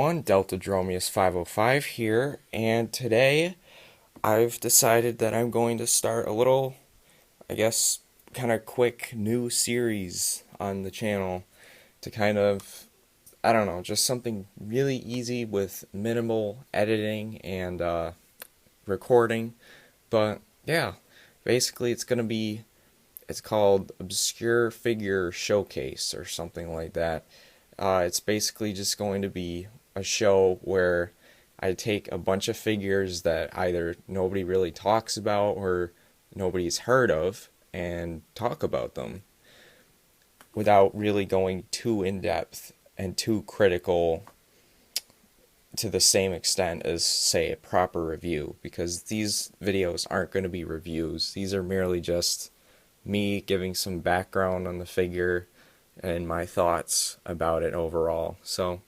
everyone, Deltadromeus 505 here, and today I've decided that I'm going to start a little, I guess, kind of quick new series on the channel to kind of, I don't know, just something really easy with minimal editing and recording. But yeah, basically it's called Obscure Figure Showcase or something like that. It's basically just going to be a show where I take a bunch of figures that either nobody really talks about or nobody's heard of and talk about them without really going too in depth and too critical to the same extent as, say, a proper review, because these videos aren't going to be reviews. These are merely just me giving some background on the figure and my thoughts about it overall. So,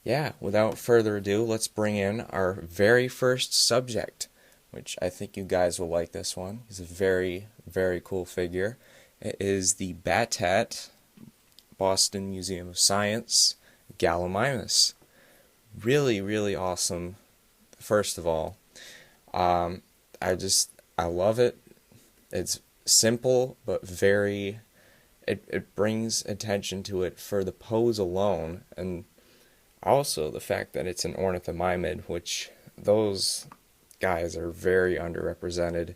yeah, without further ado, let's bring in our very first subject, which I think you guys will like this one. It's a very, very cool figure. It is the Battat, Boston Museum of Science, Gallimimus. Really, really awesome, first of all. I love it. It's simple, but it brings attention to it for the pose alone, and also the fact that it's an ornithomimid, which those guys are very underrepresented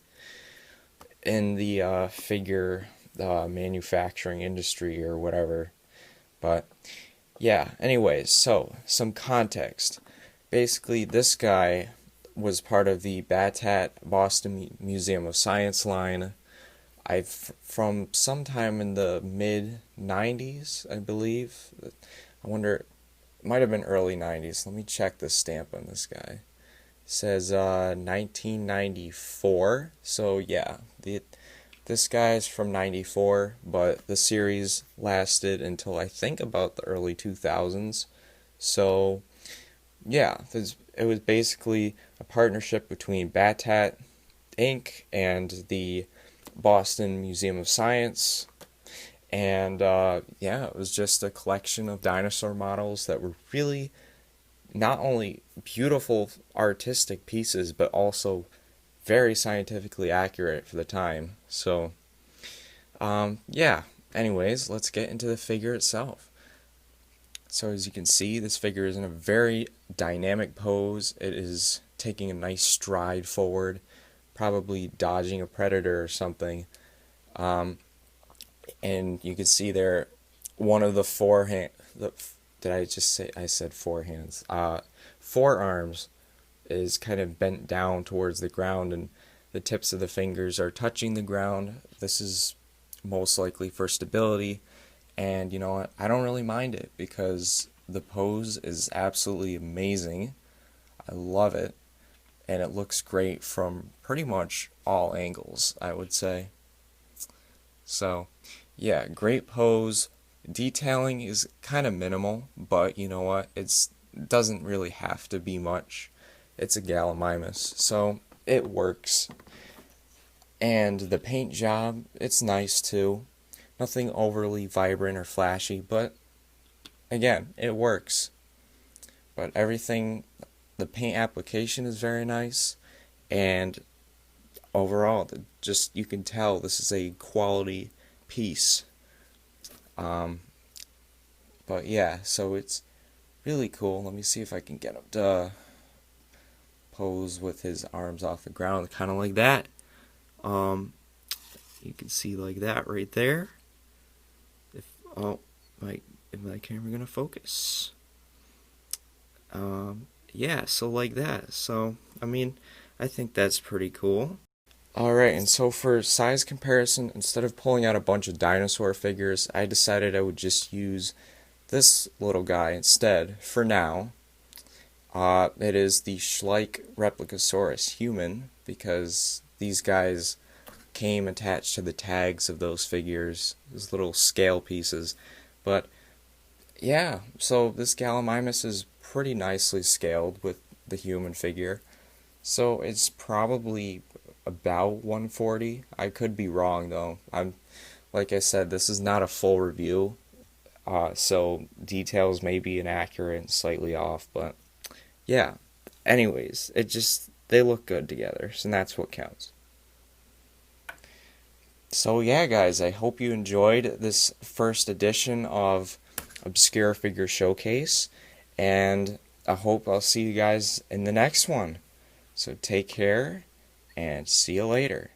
in the figure manufacturing industry or whatever. But yeah, anyways, so some context. Basically, this guy was part of the Battat Boston Museum of Science line. From sometime in the mid 90s, I believe. I wonder, it might have been early 90s. Let me check the stamp on this guy. It says 1994. So yeah, this guy's from 94, but the series lasted until I think about the early 2000s. So yeah, it was basically a partnership between Battat Inc. and the Boston Museum of Science, and yeah, it was just a collection of dinosaur models that were really not only beautiful artistic pieces, but also very scientifically accurate for the time. So, yeah, anyways, let's get into the figure itself. So as you can see, this figure is in a very dynamic pose. It is taking a nice stride forward, probably dodging a predator or something. And you can see there, one of the did I just say, I said forehands? Forearms is kind of bent down towards the ground, and the tips of the fingers are touching the ground. This is most likely for stability, and you know what? I don't really mind it because the pose is absolutely amazing. I love it, and it looks great from pretty much all angles, I would say. So, yeah, great pose. Detailing is kind of minimal, but you know what? It doesn't really have to be much. It's a Gallimimus, so it works. And the paint job, it's nice too. Nothing overly vibrant or flashy, but again, it works. But everything, the paint application is very nice, and overall, just you can tell this is a quality piece. But yeah, so it's really cool. Let me see if I can get him to pose with his arms off the ground, kind of like that. You can see like that right there. If is my camera gonna focus? Yeah, so like that. So I mean, I think that's pretty cool. Alright, and so for size comparison, instead of pulling out a bunch of dinosaur figures, I decided I would just use this little guy instead, for now. It is the Schleich Replicosaurus human, because these guys came attached to the tags of those figures, those little scale pieces. But, yeah, so this Gallimimus is pretty nicely scaled with the human figure. So it's probably about 140. I could be wrong though. Like I said, this is not a full review. so details may be inaccurate and slightly off, but yeah. Anyways, they look good together, so that's what counts. So yeah, guys, I hope you enjoyed this first edition of Obscure Figure Showcase, and I hope I'll see you guys in the next one. So take care, and see you later.